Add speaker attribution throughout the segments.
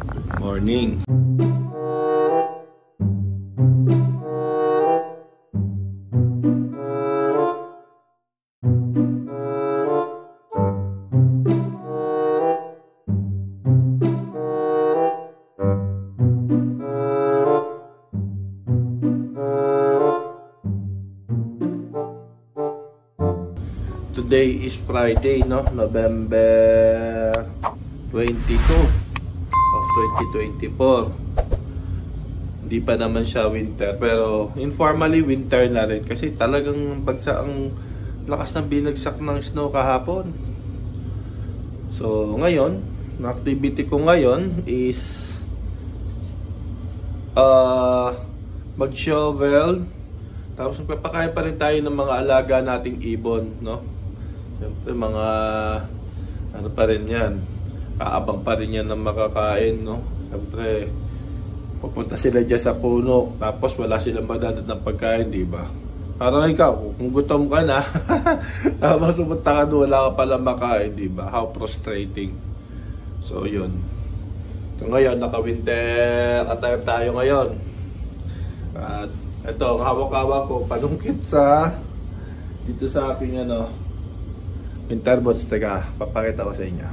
Speaker 1: Morning. Today is Friday, no? November 22 of 2024. Hindi pa naman siya winter, pero informally winter na rin kasi talagang bagsak ang lakas ng binagsak ng snow kahapon. So ngayon, ang activity ko ngayon is mag-shovel, tapos magpapakain pa rin tayo ng mga alaga nating ibon, no? Siyempre mga ano pa rin yan, kaabang pa rin yan ng makakain, no? Siyempre pupunta sila dyan sa puno, tapos wala silang madadad ng pagkain, di ba? Parang ikaw, kung gutom ka na tapos pupunta ka doon, wala ka pala makain, di ba? How frustrating. So yun, so ngayon naka-winter attire tayo ngayon. At ito, ang hawak-hawak ko, panungkit sa dito sa aking winter boots. Teka, papakita ko sa inyo.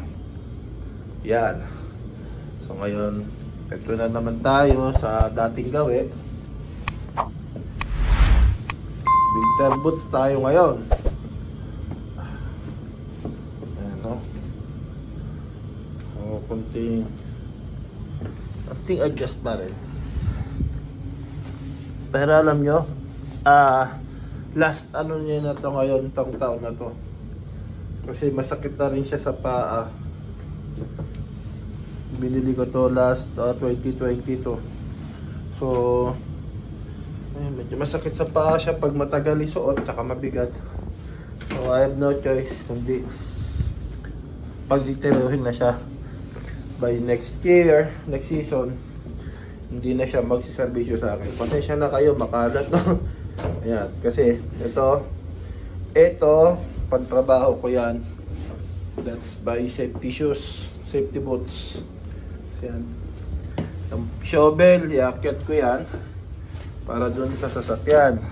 Speaker 1: Yan. So ngayon, ito na naman tayo sa dating gawi. Winter boots tayo ngayon. Ayan, no? O, kunting adjust pa rin. Pero alam nyo, last niya na to ngayon, itong taon na to. Kasi masakit na rin siya sa paa. Binili ko to last 2022. So, medyo masakit sa paa siya pag matagal isuot, tsaka mabigat. So, I have no choice kundi pagtitiruhin na siya. By next year, next season, hindi na siya magsiservisyo sa akin. Pasensya na kayo, makalat, no? Ayan, kasi ito, pantrabaho ko yan. That's by safety shoes, safety boots. So, yan. Yung shovel, iakyat ko yan para dun sa sasakyan.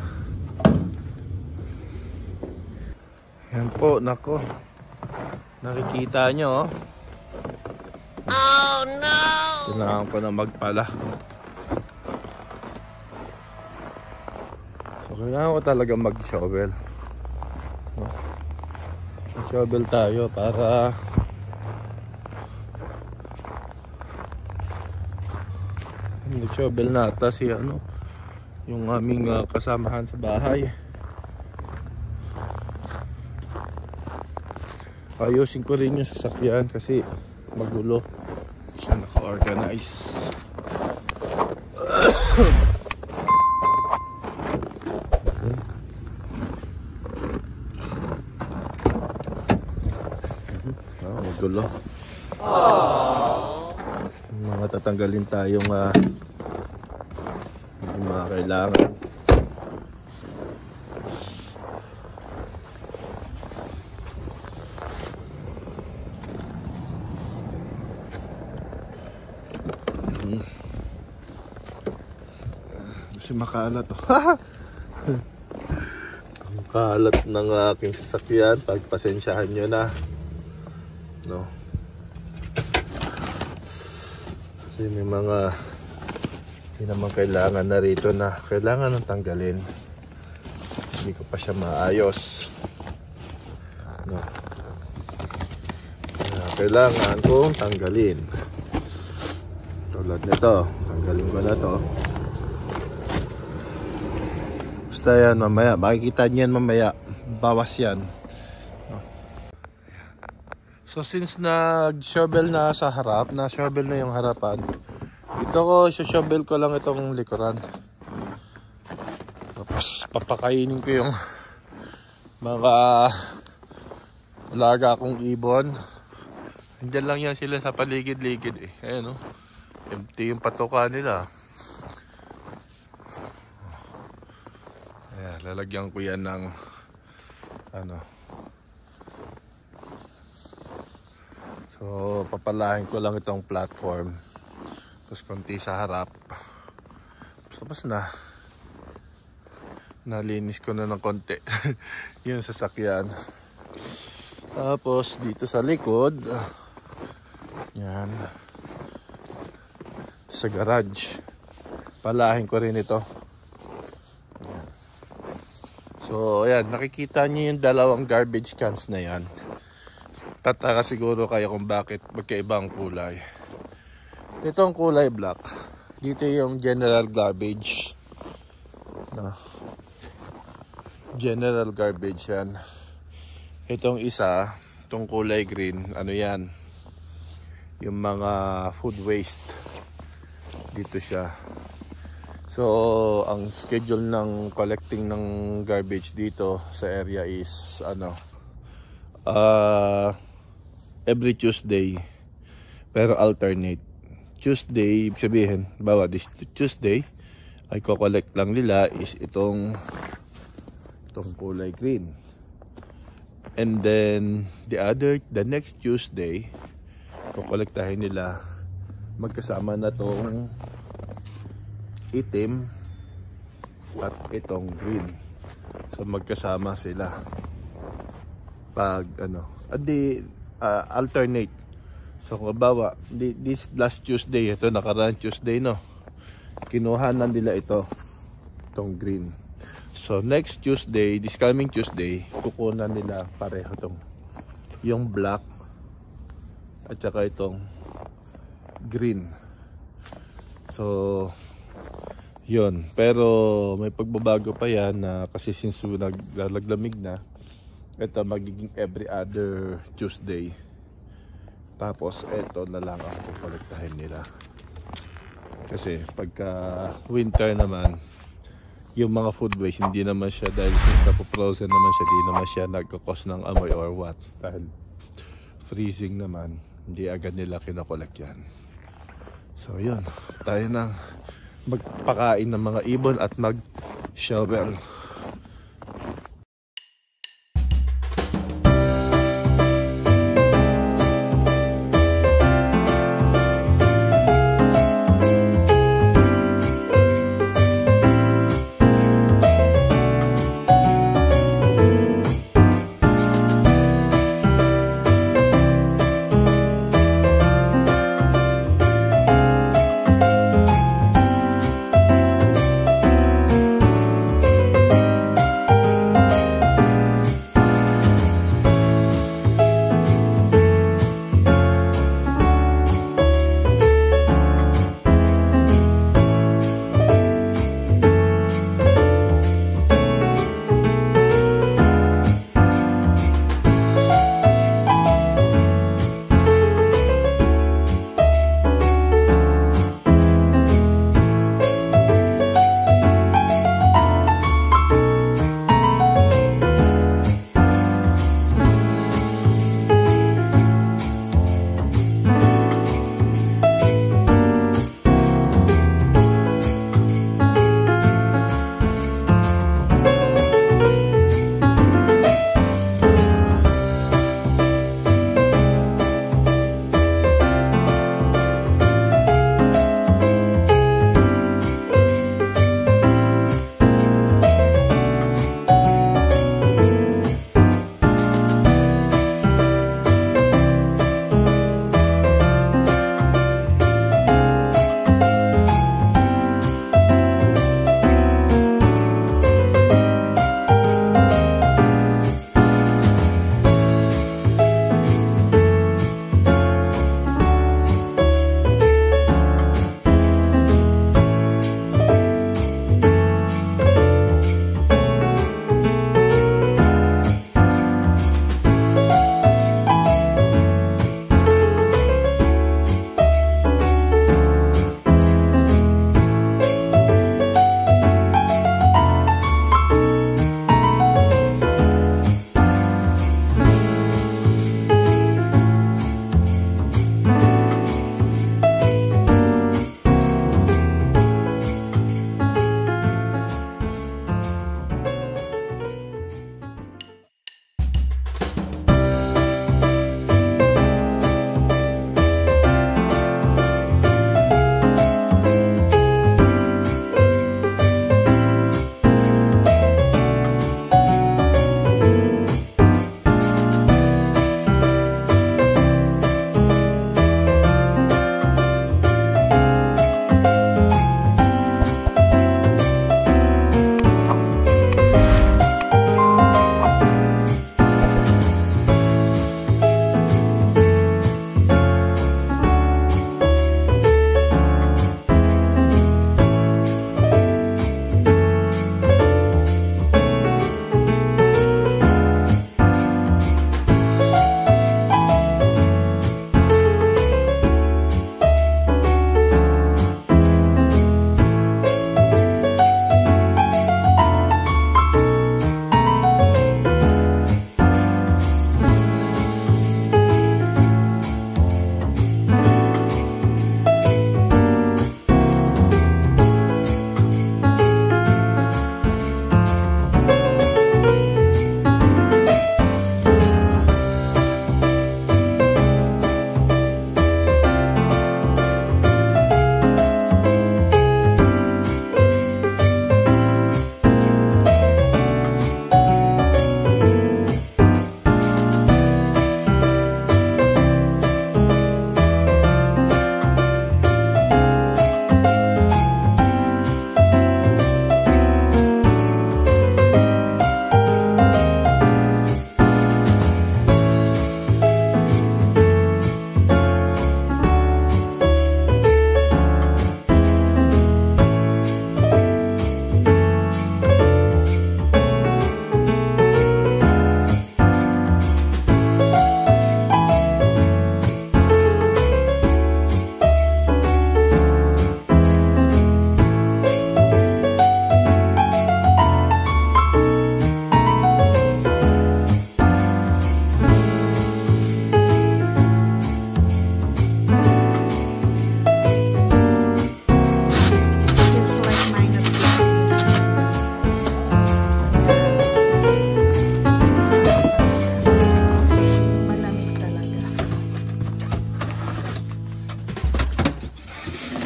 Speaker 1: Yan po, nako. Nakikita nyo, oh. Oh no! Kailangan ko na magpala. So kailangan ko talaga mag-shovel, no? Mag-shovel tayo para mag-shovel na ata si yung aming kasamahan sa bahay. Ayusin ko rin yung sasakyan kasi magulo siya, naka-organize. Magulo. Mga tatanggalin tayong hindi mga kailangan. Kasi makalat, oh. Ang kalat ng aking sasakyan, pagpasensyahan nyo na, no? Kasi may mga hindi naman kailangan na rito na kailangan ng tanggalin. Hindi ko pa siya maayos, no? Kailangan kong tanggalin. Tulad nito, tanggalin ko na to. Basta yan mamaya, makikita niyan mamaya, bawas yan. So since nag-shovel na sa harap, na-shovel na yung harapan, ito ko, shovel ko lang itong likuran. Tapos papakainin ko yung mga alaga kong ibon. Nandiyan lang yan sila sa paligid-ligid, eh. Ayan, oh. Empty yung patoka nila. Ayan, lalagyan ko yan ng so papalahin ko lang itong platform Tapos konti sa harap. Tapos na. Nalinis ko na ng konti. Yung sasakyan. Tapos dito sa likod. Yan. Sa garage. Palahin ko rin ito. Yan. So ayan, nakikita niyo yung dalawang garbage cans na yan. Tataka siguro kayo kung bakit magkaibang kulay. Ito ang kulay black. Dito yung general garbage. General garbage yan. Itong isa, itong kulay green, ano yan? Yung mga food waste. Dito siya. So, ang schedule ng collecting ng garbage dito sa area is every Tuesday. Pero alternate. Tuesday, ibig sabihin, bawa this Tuesday, ay ko-collect lang nila is itong kulay green. And then the next Tuesday, ko-collectahin nila magkasama na tong itim at itong green. So magkasama sila pag alternate. So kung bawa this last Tuesday, ito nakaraan Tuesday, no, kinuha na nila itong green. So next Tuesday, this coming Tuesday, kukunan nila pareho yung black at saka itong green. So yun, pero may pagbabago pa yan na kasi since naglalamig na, ito magiging every other Tuesday. Tapos ito na lang ang kukolektahin nila. Kasi pagka winter naman, yung mga food waste, hindi naman siya, dahil since napo-frozen naman siya, hindi naman siya nagkakos ng amoy or what. Dahil freezing naman, hindi agad nila kinakolek yan. So yun, tayo nang magpakain ng mga ibon at mag-shovel.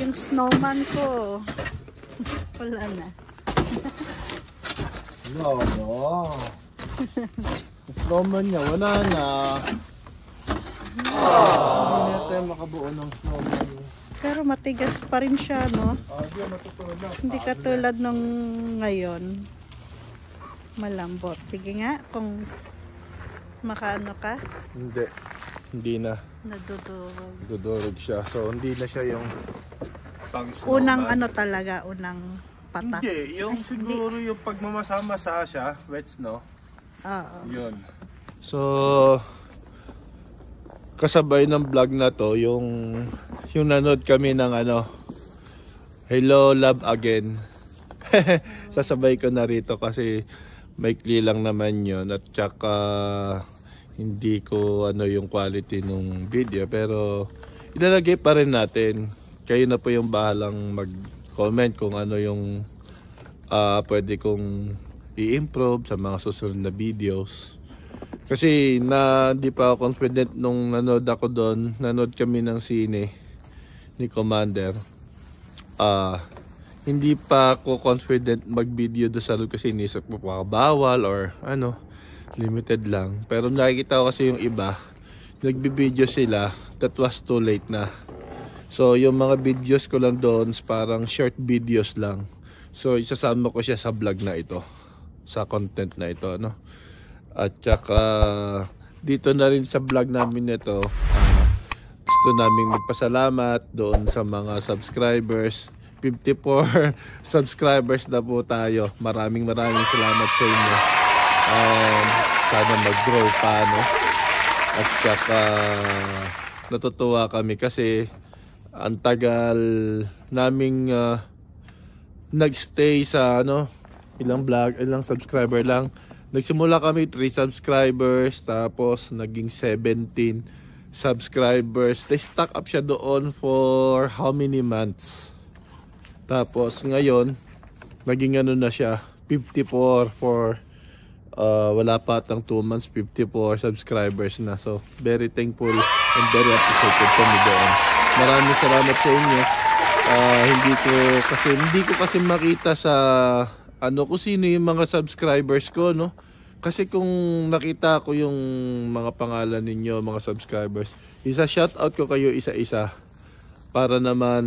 Speaker 2: Yung snowman ko. Wala na.
Speaker 1: No. Snowman niya, wala na. Hindi na tayo makabuo ng snowman.
Speaker 2: Pero matigas pa rin siya, no?
Speaker 1: Di matutulog.
Speaker 2: Hindi katulad nung ngayon. Malambot. Sige nga, kung makaano ka.
Speaker 1: Hindi na.
Speaker 2: Nadudurog.
Speaker 1: Dudurog siya. So, hindi na siya yung pang snowman.
Speaker 2: Unang ano talaga, unang patak.
Speaker 1: Hindi, yung siguro yung pagmamasama-masa siya, wet snow.
Speaker 2: Oo.
Speaker 1: Yun. So, kasabay ng vlog na to, yung nanood kami ng ano, Hello Love Again. Sasabay ko na rito kasi maikli lang naman yun at saka hindi ko ano yung quality nung video, pero ilalagay pa rin natin. Kayo na po yung bahalang mag-comment kung ano yung pwede kong i-improve sa mga susunod na videos. Kasi di pa ako confident nung nanood ako doon. Nanood kami ng sine ni Commander. Hindi pa ako confident mag-video doon sa loob kasi inisip ko pa bawal or ano, limited lang. Pero nakikita ko kasi yung iba, nagbi-video sila, that was too late na. So yung mga videos ko lang doon parang short videos lang. So isasama ko siya sa vlog na ito, sa content na ito, no? At saka dito na rin sa vlog namin nito, gusto namin magpasalamat doon sa mga subscribers. 54 subscribers na po tayo. Maraming salamat sa inyo. Sana mag-grow pa, no? At saka natutuwa kami kasi ang tagal naming nagstay sa ano, ilang subscriber lang. Nagsimula kami 3 subscribers, tapos naging 17 subscribers. They-stock up siya doon for how many months? Tapos ngayon, naging ano na siya, 54 for wala pa atang 2 months, 54 subscribers na. So, very thankful and very appreciated kami doon. Maraming salamat sa inyo. Hindi ko kasi makita sa ano kung sino yung mga subscribers ko, no? Kasi kung nakita ko yung mga pangalan ninyo, mga subscribers, shoutout ko kayo isa-isa para naman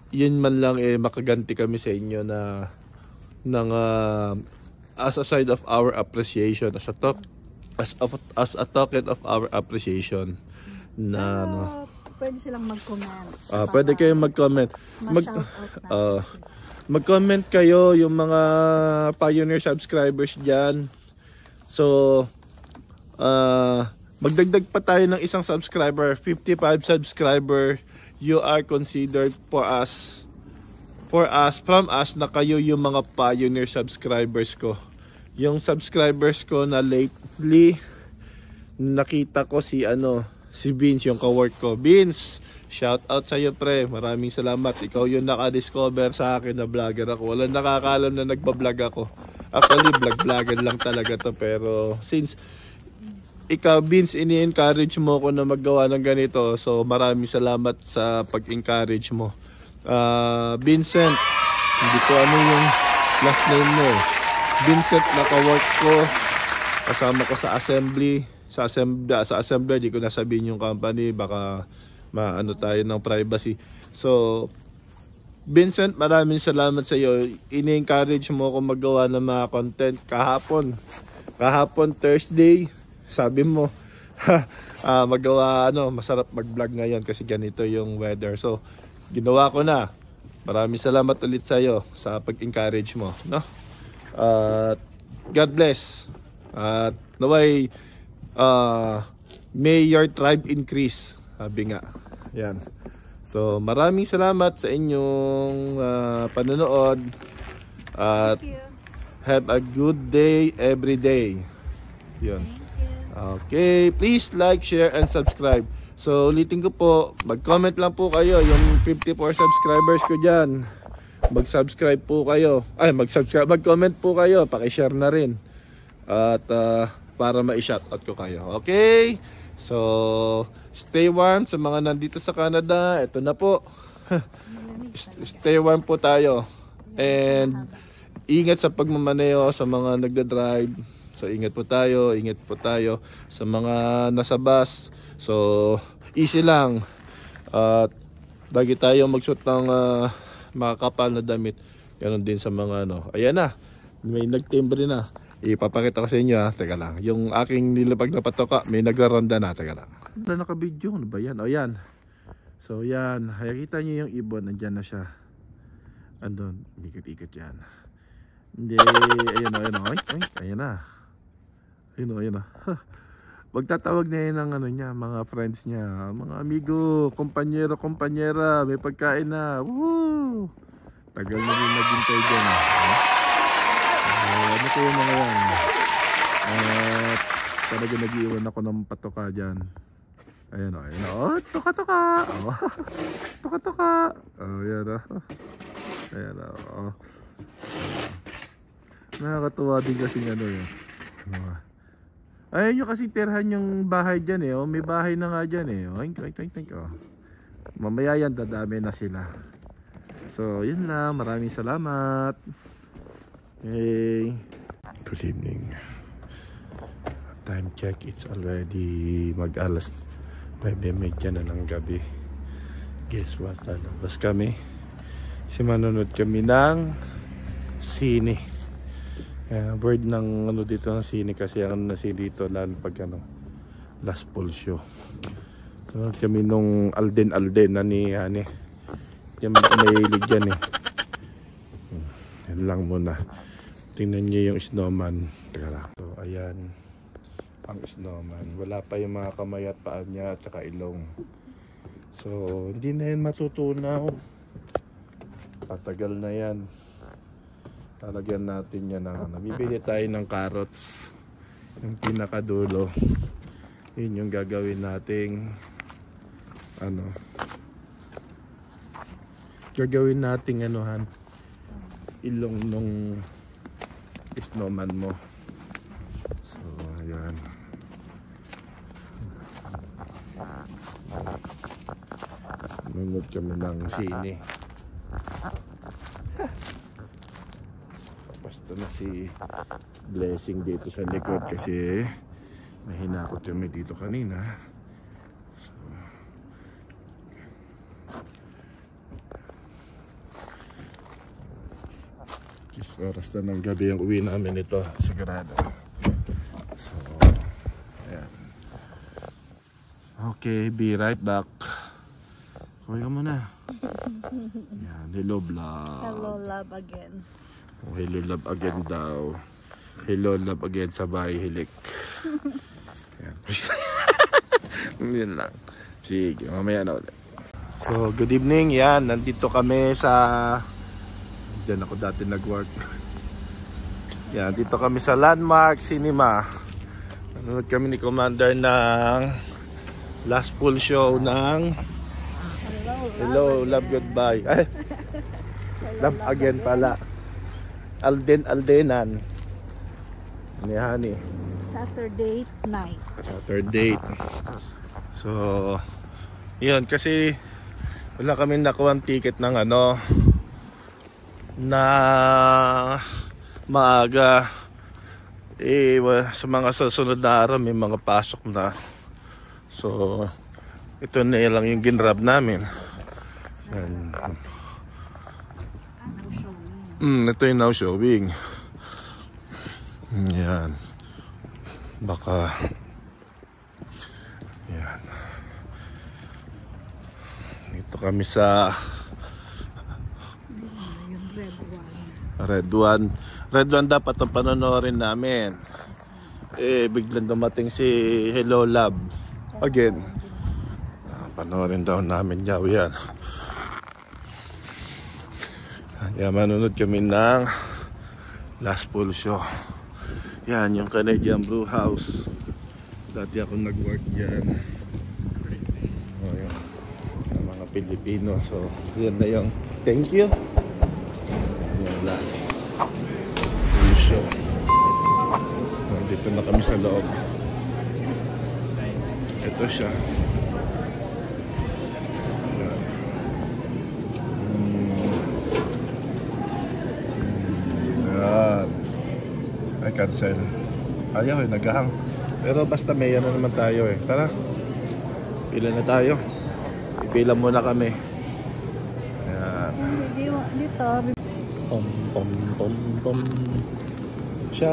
Speaker 1: yun man lang makaganti kami sa inyo na ng as a side of our appreciation, as a token of our appreciation na
Speaker 2: pwede silang mag-comment.
Speaker 1: Pwede kayong mag-comment. Mag-comment kayo yung mga pioneer subscribers dyan. So, magdagdag pa tayo ng isang subscriber, 55 subscriber. You are considered from us na kayo yung mga pioneer subscribers ko. Yung subscribers ko na lately, nakita ko si Vince, yung ka-work ko. Vince, shout out sa iyo, pre. Maraming salamat. Ikaw yung naka-discover sa akin na vlogger ako. Walang nakakaalam na nagba-vlog ako. Actually, vlogger lang talaga to. Pero since ikaw, Vince, ini-encourage mo ako na maggawa ng ganito. So, maraming salamat sa pag-encourage mo. Vincent, hindi ko ano yung last name mo. Vincent, naka-work ko. Kasama ko sa assembly. Sa assembly, di ko nasabihin yung company. Baka maano tayo ng privacy. So, Vincent, maraming salamat sa iyo. Ini-encourage mo ako maggawa ng mga content. Kahapon Thursday, sabi mo, masarap mag-vlog ngayon kasi ganito yung weather. So, ginawa ko na. Maraming salamat ulit sa iyo sa pag-encourage mo, no? God bless. At naway may your tribe increase. Sabi nga. Yan. So, maraming salamat sa inyong panonood. At have a good day every day. Yun. Okay, please like, share, and subscribe. So, ulitin ko po, mag-comment lang po kayo, yung 54 subscribers ko dyan. Mag-subscribe po kayo. Mag-comment po kayo, paki-share na rin. At para ma-shoutout ko kayo. Okay? So, stay warm sa mga nandito sa Canada. Ito na po. Stay warm po tayo. And ingat sa pagmamaneho sa mga nagda-drive. So ingat po tayo sa mga nasa bus. So easy lang. At lagi tayo magsuot ng makakapal na damit. Ganon din sa mga ano. Ayan na. May nagtimbre na. Ipapakita ko sa inyo ha. Teka lang. Yung aking nilapag na patoka, may nagraronda na. Teka lang. Naka-video. Ano ba yan? O yan. So yan. Nakikita nyo yung ibon. Nandyan na siya. Andun. Ikot-ikot yan. Hindi. Ayan o. Ayan o. Ayan na. Ayan o. Ayan o. Magtatawag na yun ng ano niya, mga friends niya. Mga amigo, kompanyero, kompanyera. May pagkain na. Woo! Tagal na rin naghintay dyan. Ano ko yung mga yan? At talaga nag-iwan ako ng patoka dyan. Ayan o, ayan o. Toka-toka! Toka-toka! Ayan o. Ayan o. Nakakatuwa din kasi ano yun. Ayun nyo kasi tirahan yung bahay dyan eh. May bahay na nga dyan eh. Mamaya yan, dadami na sila. So, yun lang. Maraming salamat. Hey. Good evening. Time check. It's already mag-alas 9:30 na ng gabi. Guess what? Lalabas kami. Manonood kami ng sine. Word ng ano dito ng sine kasi ang nasi dito lalo pag ano last full show. Nanonood kami nung Alden na ni Hani. Yan mahilig yan eh. Yan lang muna. Tingnan niyo yung snowman. Teka lang. So ayan ang snowman. Wala pa yung mga kamay at paa niya at saka ilong. So hindi na yan matutunaw. Patagal na yan. Lalagyan natin yan ng ano. Bibili tayo ng carrots. Yung pinakadulo. Yun yung gagawin nating ano. Gagawin nating anuhan ilong nung snowman mo. So ayan. Nanonood kami ng sine. Basta na si Blessing dito sa likod kasi nahinakot kami dito kanina. Oras na ng gabi ang uwi namin ito, sigurado. So, ayan. Okay, be right back. Kuhay ka muna. Ayan, hello vlog.
Speaker 2: Hello love again.
Speaker 1: Oh, hello love again daw. Hello love again sa bahay hilik. Ayan. Yun lang. Sige, mamaya na ulit. So, good evening. Yan, nandito kami sa... Diyan ako dati nag-work. Yan, dito kami sa Landmark Cinema. Nanonood kami ni Commander ng last full show ng Hello, Love, Goodbye. Ay, Love Again pala. Aldenan. Ni Hani.
Speaker 2: Saturday night.
Speaker 1: Saturday. So, yun, kasi wala kami nakuha ticket ng ano, na maaga sa mga susunod na araw may mga pasok na, so ito na lang yung ginrab namin. Ito yung now showing. Yan, baka yan dito kami sa Red One dapat ang panonorin namin. Biglang dumating si Hello Love again. Panoorin daw namin yan. Kaya manonood kami ng last full show. Yan yung Canadian Brew House. Dati ako nag-work dyan. Yan. Ang mga Pilipino. So yan na yung thank you. Last full show. Nandito na kami sa loob. Ito siya. Ayan. cancel. Ayaw eh, naghahang. Pero basta may ano naman tayo eh. Tara, pila na tayo. Ipila muna kami. Ayan.
Speaker 2: Dito.
Speaker 1: Pom pom pom pom. Siya.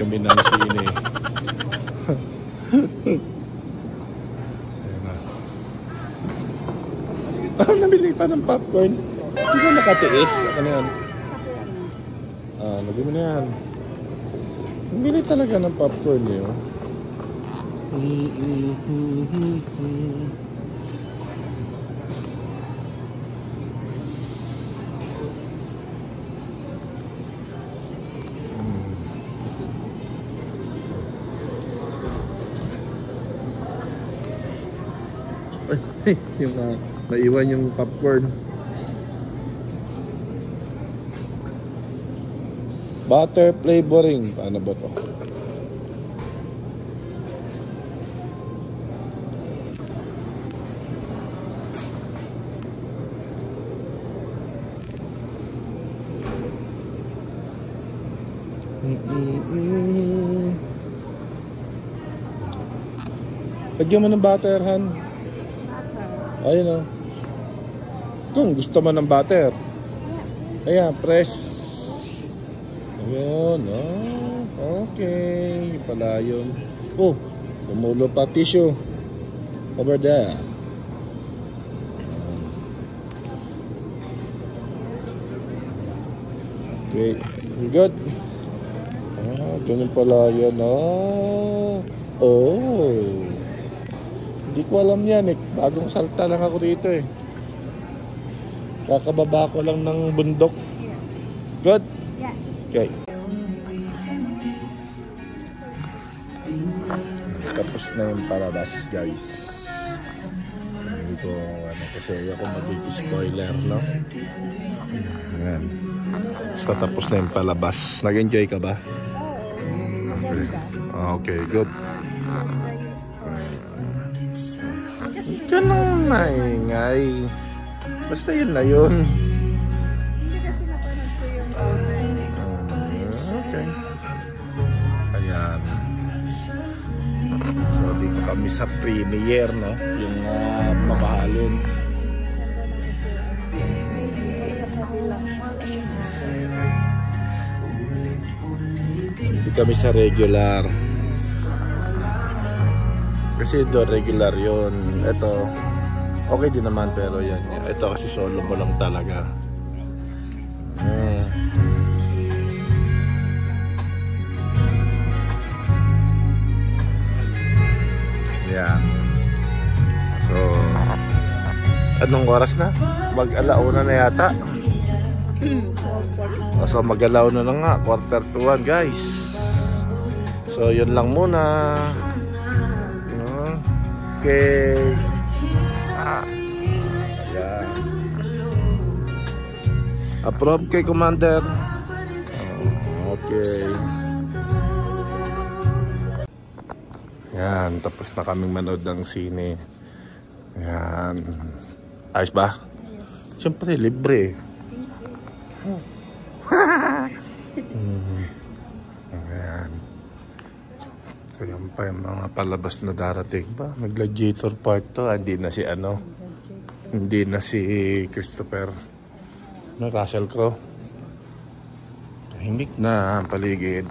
Speaker 1: Kami ng sine. Namili pa ng popcorn. Hindi ka nakatiis. Ano yan? Lagyan mo na yan. Namili talaga ng popcorn eh. Oh. Ay, yung naiwan yung popcorn. Butter flavoring. Paano ba to? Lagyan mo ng butter, Han. Ayun o. Kung gusto mo ng butter. Ayan, press. Ayun, okay. Pala yun. Oh, tumulo pa tissue. Over there. Okay, good. Ganun pala yun. Oh. Hindi ko alam yan eh. Bagong salta lang ako dito eh. Kakababa ko lang ng bundok. Good?
Speaker 2: Yeah.
Speaker 1: Okay. Tapos na yung palabas, guys. Hindi ko kasi ako mag-spoiler, no? Ayan. Basta tapos na yung palabas. Nag-enjoy ka ba? Okay. Okay, good. Ganun maingay. Basta yun na yun.
Speaker 2: Hindi kasi napanood ko yung
Speaker 1: okay. Ayan. So dito kami sa premiere, no? Yung mamahalin. Hindi kami sa regular. Kasi do regular yun. Ito okay din naman pero yan. Ito kasi solo mo lang talaga. Yan. So anong oras na? Mag-alauna na yata. So mag-alauna na nga. 1:45 guys. So yun lang muna. Okay. Ayan. Approve kay Commander. Okay. Yan, tapos na kaming manood ng sine. Yan. Ayos ba? Yes. Siyempre, libre. Ayan. So yan pa yung mga palabas na darating pa. Mag-gladiator part to. Hindi na si ano. Hindi na si Christopher. No, Russell Crowe. Tahimik na ang paligid.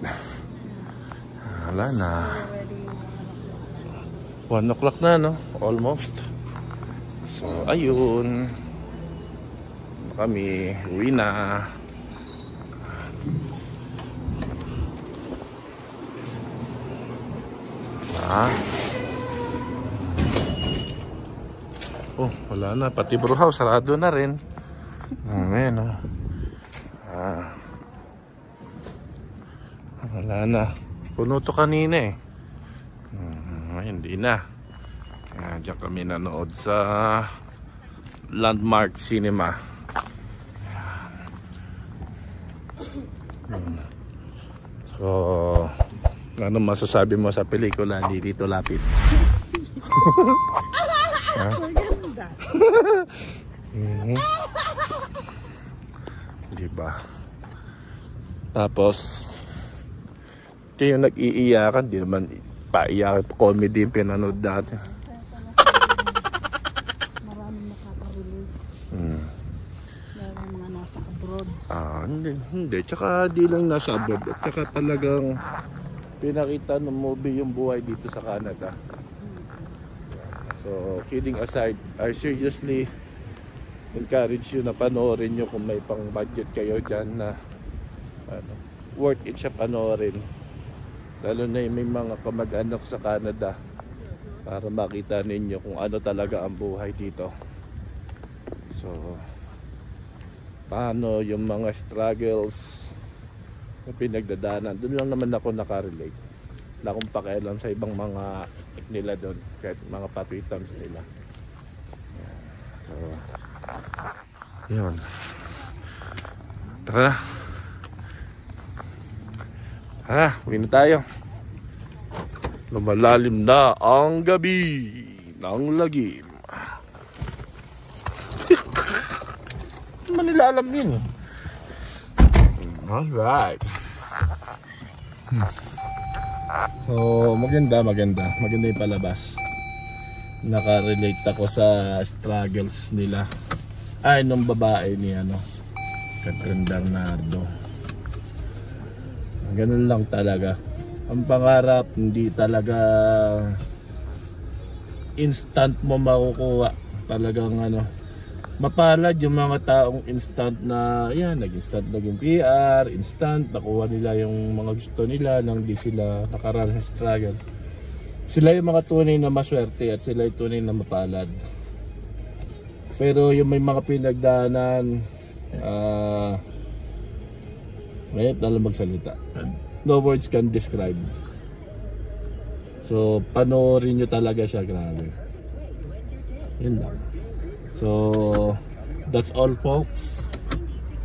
Speaker 1: Wala na. 1 o'clock na, no? Almost. So, ayun. Kami, uwi na. Oh, wala na. Pati brew house, sarado na rin. Ayan, oh. Wala na. Puno to kanina eh. Hindi na. Diyan kami nanood sa Landmark Cinema. So, ano masasabi mo sa pelikula? Hindi dito lapit.
Speaker 2: Maganda.
Speaker 1: Diba? Tapos ito yung nag-iiyakan, di naman paiyakan, comedy yung pinanood dati.
Speaker 2: Maraming nakaka-relate.
Speaker 1: Hmm.
Speaker 2: Lalo mga nasa abroad.
Speaker 1: Hindi. Tsaka di lang nasa abroad. At tsaka talagang pinakita ng movie yung buhay dito sa Canada. So, kidding aside, I seriously encourage you na panoorin nyo kung may pang budget kayo dyan na worth it siya panoorin. Lalo na yung may mga kamag-anak sa Canada para makita ninyo kung ano talaga ang buhay dito. So, paano yung mga struggles na pinagdadaanan. Doon lang naman ako nakarelate. Wala akong pakialam sa ibang mga nila doon, kahit mga patwitams nila. So, yun. Tara. Uwi na tayo. Lumalalim na ang gabi ng lagim. Hindi man nila alam yun. Alright. So, maganda yung palabas. Nakarelate ako sa struggles nila. Ay, nung babae ni Catherine Bernardo. Ganun lang talaga. Ang pangarap, hindi talaga instant mo makukuha. Talagang mapalad yung mga taong instant na, nag-instant naging PR, instant, nakuha nila yung mga gusto nila nang di sila nakaranas sa struggle. Sila yung mga tunay na maswerte at sila yung tunay na mapalad. Pero yung may mga pinagdaanan, ngayon alam magsalita. No words can describe. So, panoorin nyo talaga siya, grabe. Yun lang. So, that's all, folks.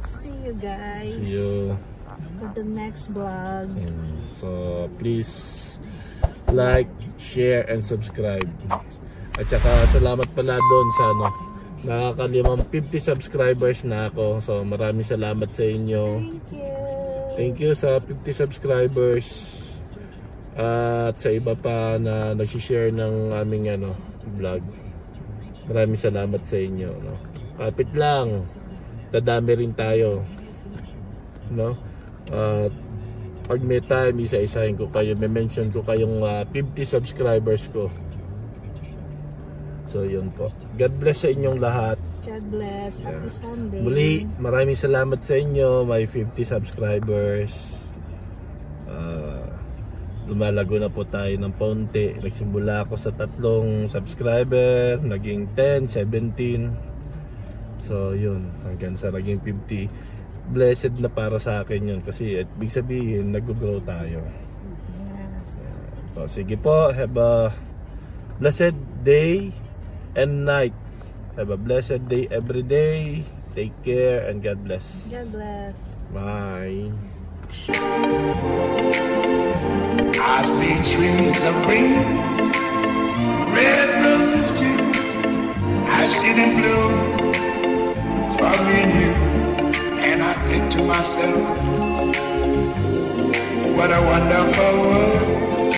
Speaker 2: See you guys.
Speaker 1: See you
Speaker 2: for the next vlog.
Speaker 1: So, please like, share, and subscribe. At saka salamat pala doon sa nakakalimang 50 subscribers na ako. So, maraming salamat sa inyo.
Speaker 2: Thank you.
Speaker 1: Thank you sa 50 subscribers at sa iba pa na nag-share ng aming vlog. Maraming salamat sa inyo. Kapit lang, dadami rin tayo. Pag may time, isa-isahin ko kayo, may mention ko kayong 50 subscribers ko. So yun po. God bless sa inyong lahat.
Speaker 2: God bless. Happy Sunday.
Speaker 1: Muli, maraming salamat sa inyo, may 50 subscribers. Lumalago na po tayo ng paunti. Nagsimula ako sa 3 subscriber, naging 10, 17. So yun, hanggang sa naging 50. Blessed na para sa akin yun kasi ibig sabihin nag-grow tayo.
Speaker 2: Yes.
Speaker 1: So sige po, have a blessed day and night. Have a blessed day every day. Take care and God bless.
Speaker 2: God bless.
Speaker 1: Bye.
Speaker 3: I see trees of green, red roses too. I see them bloom for me and you. And I think to myself, what a wonderful world.